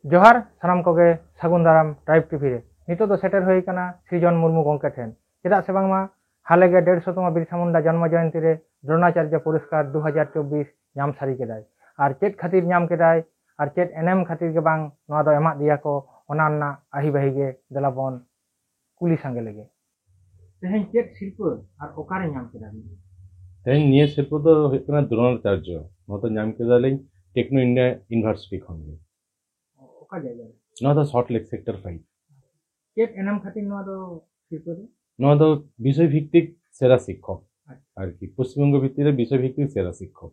जोहार सानाम Koge सागुन दाराम tribe TV रे नितो दो सेटर होई कना सृजन मुर्मू गंके ठेन चेदा से बांगमा हालेगे 150तम बिरसा मुंडा जन्म जयंती रे द्रोणाचार्य पुरस्कार 2024 नाम सारी केदाय आर चेत खातिर नाम केदाय आर चेत एनएम खातिर के बांग नवा दो एमा दिया को ओनान्ना आही बाही गे दलाबन कुली संगे लगे तेहेन चेत शिल्प आर ओकारे नाम केदा तेहेन निये शिल्प दो होय द्रोणाचार्य नतो नाम केदाले टेक्नो इंडिया यूनिवर्सिटी खन ओका जायगा नवा दो सल्ट लेक सेक्टर 5 चेत एनएम खातिर नवा दो शिल्प रे नवा दो विषय भित्तिक सेरा शिक्षक আর কি পশ্চিমবঙ্গ ভিত্তিতে বিষয় ভিত্তিক সেরা শিক্ষক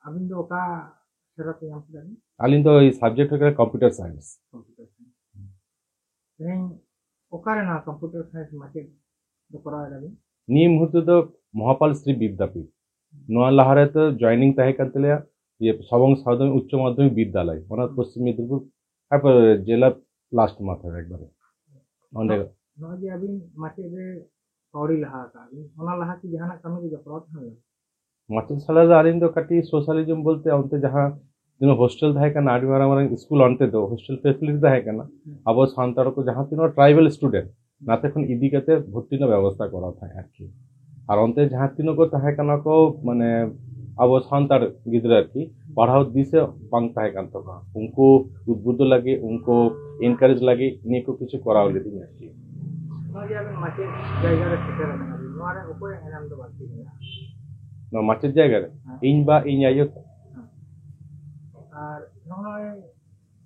আবিন তো ওকা সেরা তো নাম জানি আলিন তো এই সাবজেক্ট হলো কম্পিউটার সায়েন্স তেহেন ওকারে না কম্পিউটার সায়েন্স মাকে তো করা যাবে নিয়ে মুহূর্তে তো মহাপাল শ্রী বিদ্যাপীঠ নোয়া লাহারে তো জয়েনিং তাহে কাতলে ये সবং সাউদম উচ্চ মাধ্যমিক বিদ্যালয় ওনার পশ্চিম মেদিনীপুর তারপর জেলা লাস্ট মাথায় একবারে অনেক নয় যে আবিন মাকে রে पौड़ी लहा का ओना लहा की जहां कमी के जपरत हन माचन साला आलिन तो कटी सोशलिज्म बोलते अंते जहां दिन हॉस्टल थाहे का नाडी मारा मारा स्कूल अंते दो हॉस्टल फैसिलिटी थाहे का ना अब सान्तार को जहां तीनो ट्राइबल स्टूडेंट नाते खन इदी कते भर्ती ना व्यवस्था करा था आरकी और अंते जहां तीनो को थाहे का को माने अब सान्तार गिदरा की पढ़ाओ दिसे बांग थाहे कान तो उनको उद्बुद्ध लगे उनको एनकरेज लगे नी को कुछ कराओ लेती आरकी माचेर जायगा रे इन बा इन आयो আর নয়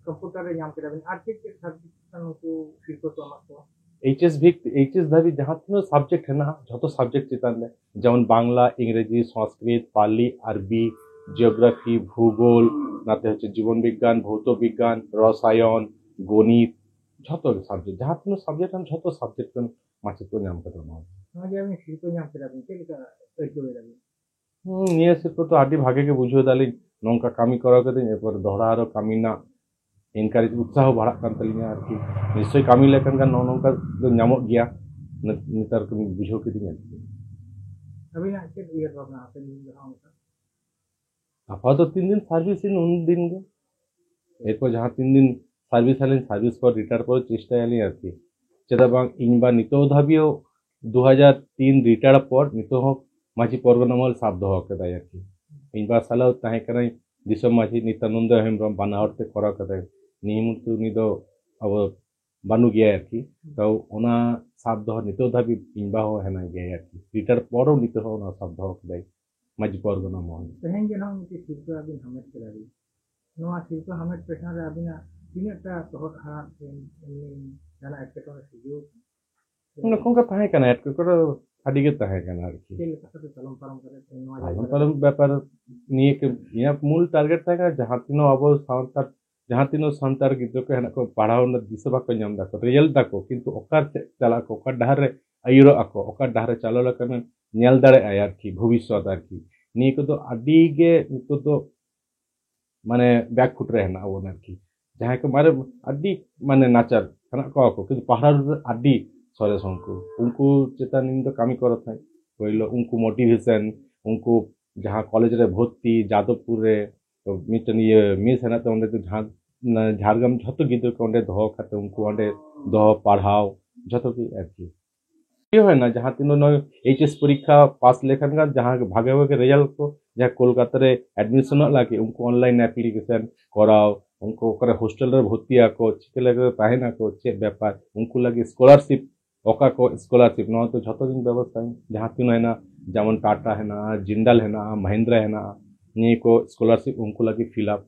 কম্পিউটারে নাম কেডা বিন আর কি সাবজেক্ট নুকু শিল্প তো আমাকে এইচএস ধাবি जहां तीनो सब्जेक्ट है ना যত সাবজেক্ট চিতালে যেমন বাংলা ইংরেজি সংস্কৃত পালি আরবি জিওগ্রাফি ভূগোল নাতে হচ্ছে জীবন বিজ্ঞান ভৌত বিজ্ঞান রসায়ন গণিত যত সাবজেক্ট जहां तीनो सब्जेक्ट हम যত सब्जेक्ट माचे तो नाम करतो ना নয় আমি শিল্প নাম কেডা বিন কেলিকা কইতো বেরাবি নিয়ে শিল্প তো আদি ভাগে के বুঝিয়ে দালি নঙ্কা কামি করা কদিন এরপর ধরা আরো কামি না এনকারেজ উৎসাহ বাড়াক কান তালিনা আর কি নিশ্চয় কামি লেখান কান নঙ্কা নামক গিয়া নিতার তুমি বুঝো কদিন আর কি अभी ना के ইয়ার ভাবনা আছে নিন দেখাও আপাতত 3 दिन সার্ভিস ইন উন দিন গে এরপর जहां 3 दिन সার্ভিস আলেন সার্ভিস পর রিটায়ার করে চেষ্টা আলি আর কি যেটা বাং ইনবা নিতো ধাবিও 2003 রিটায়ার পর নিতো মাঝি পরগনামল শব্দ হকে তাই আর কি ইনবা সালাও তাহে কানাই দিশম মাঝি নিতানন্দ হেমব্রম বানাওরতে করা কথা নিমুতু নিদো अब বানু গিয়া আর কি তাও ওনা শব্দ নিতো ধাবি ইনবা হো হেনা গিয়া আর কি রিটায়ার পরও নিতো হো না শব্দ হকে তাই মাঝি পরগনামল তেহেন যে নাম কি শিল্প আবিন হামেট কেলাবি নোয়া শিল্প হামেট পেশা রে আবিনা তিনটা তহত হারা জানা একটা করে সুযোগ না কোনকা তাহে কানা এট করে আদিকে তাহে কানা আর কি তেল কাছে চলম পারম করে নোয়া পালন ব্যাপার নিয়ে ইয়া মূল টার্গেট থাকে जहां तीनो अब संतार जहां तीनो संतार गिद्रो को हेना को पढ़ाओ न दिसबा को नाम दाको रिजल्ट दाको किंतु ओकार चला को ओकार डहार रे आयुरो आको ओकार डहार चालो लकन नेल दारे आयार की भविष्य आर की नी को तो आदि गे नितो तो माने बैक फुट रहे ना वो की जहां को मारे आदि माने नाचार खाना को किंतु पहाड़ आदि सरे संकु उनको चेतन इन तो कामी करत है कइलो उनको मोटिवेशन उनको जहां कॉलेज रे भर्ती जादवपुर रे तो मिटन ये मिस है ना तो तो झारग्राम झतो गिद्रो को दह खाते उनको दह पढ़ाओ झतो की आरकी ये है ना जहां तीनों एचएस परीक्षा पास लेखन का जहां भागे भागे रिजल्ट को जहां कोलकाता रे एडमिशन लाके उनको ऑनलाइन एप्लीकेशन कराओ उनको करे हॉस्टल रे भर्ती आको चिके लगे ताहेना को चे व्यापार उनको लगे स्कॉलरशिप ओका को स्कॉलरशिप न तो झतो दिन व्यवस्था जहां तीनों है ना जेमन टाटा है ना जिंदल है ना महिंद्रा है ना ये को स्कॉलरशिप उनको लगे फिलअप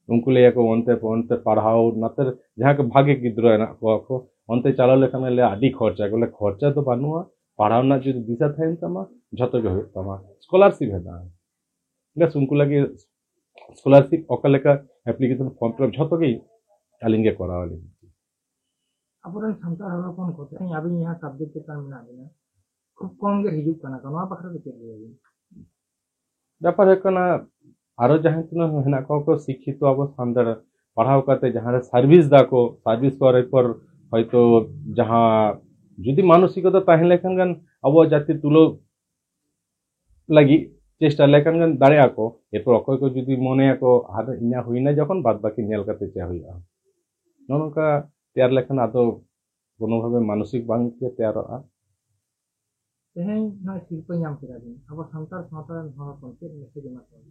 उनको ले को ओनते पढ़ाओ नतर जहां के भागे गिद्रो है ना को ओनते चला लेखन ले आदि खर्चा बोले खर्चा तो बानुआ पढ़ाओ ना जो दिशा था तमा झतो के तमा स्कॉलरशिप है ना बस उनको लगे स्कॉलरशिप ओका लेका एप्लीकेशन फॉर्म फिलअप झतो के आलिंगे करावले अपरन संतार हलो कोन कोते अभी यहां सब्जेक्ट के काम ना देना खूब कम गे हिजुक कना कनवा बखरा के चले ব্যাপার হকনা আরো जहां तीनो हेना को शिक्षित अब सान्दार पढ़ाओ करते जहां सार्विस दाको सार्विस पर पर হয়তো जहां যদি মানসিকতা তাহলে খান গান अब जाति तुलो लगी চেষ্টা লেখান দাঁড়িয়ে আঁকো এরপর অকয় কো যদি মনে আঁকো আর ইᱧᱟ হুইনা যখন বাদ বাকি নেল কাতে চা হইয়া ননকা তেয়ার লেখান আদো কোনোভাবে মানসিক বাংকে তেয়ারᱚᱜᱼᱟ ᱛᱮᱦᱮᱧ ᱱᱚᱜᱼᱚᱭ ᱥᱤᱨᱯᱟᱹ ᱧᱟᱢ ᱠᱮᱫᱟ ᱵᱤᱱ ᱟᱵᱚ ᱥᱟᱱᱛᱟᱲ ᱥᱟᱶᱛᱟ ᱨᱮᱱ ᱦᱚᱲ ᱦᱚᱯᱚᱱ ᱪᱮᱫ ᱢᱮᱥᱮᱡ ᱮᱢᱟ ᱠᱚᱣᱟ?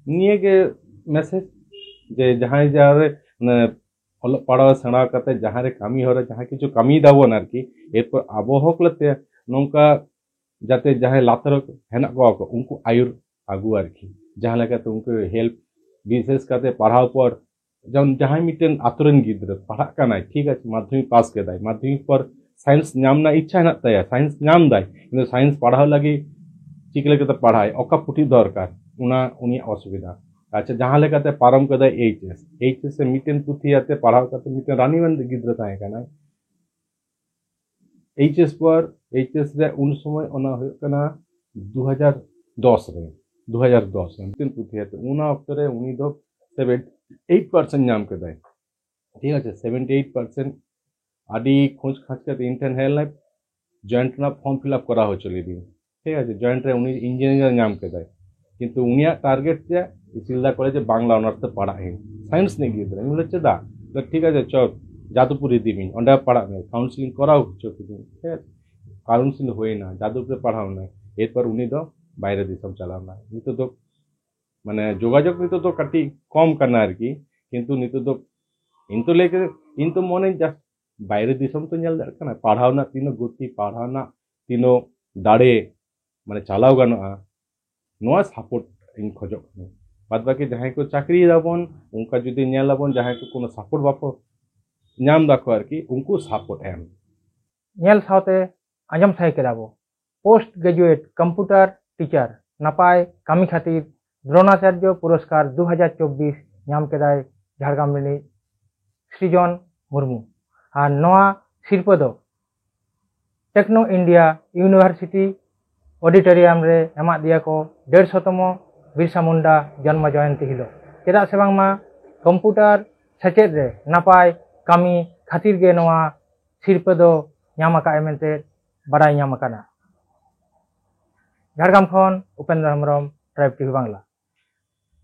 ᱱᱤᱭᱟᱹᱜᱮ ᱢᱮᱥᱮᱡ ᱡᱮ ᱡᱟᱦᱟᱸᱭ ᱡᱟᱦᱟᱸᱨᱮ ᱚᱞᱚᱜ ᱯᱟᱲᱦᱟᱣ ᱥᱮᱬᱟ ᱠᱟᱛᱮ ᱡᱟᱦᱟᱸᱨᱮ ᱠᱟᱹᱢᱤ ᱦᱚᱨᱟ ᱡᱟᱦᱟᱸ ᱠᱤᱪᱷᱩ ᱠᱟᱹᱢᱤ ᱫᱟᱵᱚᱱ ᱟᱨᱠᱤ এরপর আবো হকলতে নৌকা যাতে যাহাই লাতার হেনাক কোয়া ᱠᱚ উনকু আয়ুর আগু আরকি যাহা লেকাতে উনকু হেল্প বিশেষ কাতে পড়াও পর যেমন যাহাই মিটেন আতরেন গিদ্রে পড়াক কানাই ঠিক আছে মাধ্যমিক পাস কেদাই মাধ্যমিক পর সায়েন্স নাম না ইচ্ছা হেনাক তাই সায়েন্স নাম দাই কিন্তু সায়েন্স পড়াও লাগি চিকলে কেতে পড়ায় অকা পুঁথি দরকার উনা উনি অসুবিধা আচ্ছা যাহা লেকাতে পারম কেদাই এইচএস এ মিটেন পুঁথি আতে পড়াও কাতে মিটেন রানিমান গিদ্রে তাই কানাই এইচএস পর এইচএস রে উন সময় ওনা হয়ে কানা 2010 রে 2010 মিটেন পুঁথি আতে উনা অক্তরে উনি দো 78% নাম কেদাই ঠিক আছে 78% আদি খোঁজ খাঁজ কাতে ইন্টার্ন হেল নাই জয়েন্ট না ফর্ম ফিল আপ করা হয়েছিল দিন ঠিক আছে জয়েন্ট রে উনি ইঞ্জিনিয়ার নাম কেদাই কিন্তু উনিয়া টার্গেট যে সিলদা কলেজে বাংলা অনার্সে পড়াই সায়েন্স নিয়ে গিয়ে আমি বলেছে দা তো ঠিক আছে চল যাদবপুরে দিবি ওটা পড়াবে কাউন্সিলিং করাও চোখদিন ঠিক আছে কাউন্সিলিং হয়ে না যাদবপুরে পড়াও না এরপর উনি তো বাইরে দিশম চালাও না নিতো তো মানে যোগাযোগ নিতো তো কাটি কম কানা আর কি কিন্তু নিতো তো ইনতো লেগে ইনতো মনে জাস্ট বাইরে দিশম তো ñel দাঁড় কানা পড়াও না তিনো গতি পড়াও না তিনো দাঁড়ে মানে চালাও গানোa নোয়া সাপোর্ট ᱤᱧ ᱠᱷᱚᱡᱚᱜ ᱠᱟᱹᱱᱟᱹᱧ ᱵᱟᱫ ᱵᱟᱹᱠᱤ ᱡᱟᱦᱟᱸᱭ ᱠᱚ ᱪᱟᱹᱠᱨᱤ ᱫᱟᱵᱚᱱ ᱚᱱᱠᱟ ᱡᱩᱫᱤ ᱧᱮᱞᱟᱵᱚᱱ ᱡᱟᱦᱟᱸᱭ ᱠᱚ ᱠᱳᱱᱳ ᱥᱟᱯᱳর্ট ᱵᱟᱠᱚ ᱧᱟᱢ ᱫᱟᱠᱚ ᱟᱨᱠᱤ ᱩᱱᱠᱩ ᱥᱟᱯᱳর্ট ᱮᱢ ᱧᱮᱞ ᱥᱟᱶᱛᱮ ᱟᱸᱡᱚᱢ ᱥᱟᱭ ᱠᱮᱫᱟ ᱵᱚ পোস্ট গ্রাজুয়েট কম্পিউটার টিচার নাপায় কামি খাতির দ্রোণাচার্য পুরস্কার 2024 ᱧᱟᱢ ᱠᱮᱫᱟᱭ ঝাড়গ্রাম ᱨᱤᱱᱤᱡ সৃজন মুর্মু আর নোয়া শিল্প ᱫᱚ টেকনো ইন্ডিয়া ইউনিভার্সিটি অডিটোরিয়াম রে এমাত দিয়া को 150তম বিরসা মুন্ডা জন্ম জয়ন্তী হিলো চেদা সে বাংমা কম্পিউটার সেচেদ রে নাপায় কামি খাতির গে নোয়া শিল্প ᱫᱚ ᱧᱟᱢ ᱟᱠᱟᱜ ᱢᱮᱱᱛᱮ ᱵᱟᱰᱟᱭ ᱧᱟᱢ ᱟᱠᱟᱱᱟ ঝাড়গ্রাম খন উপেন্দ্র হেমব্রম ট্রাইব টিভি বাংলা।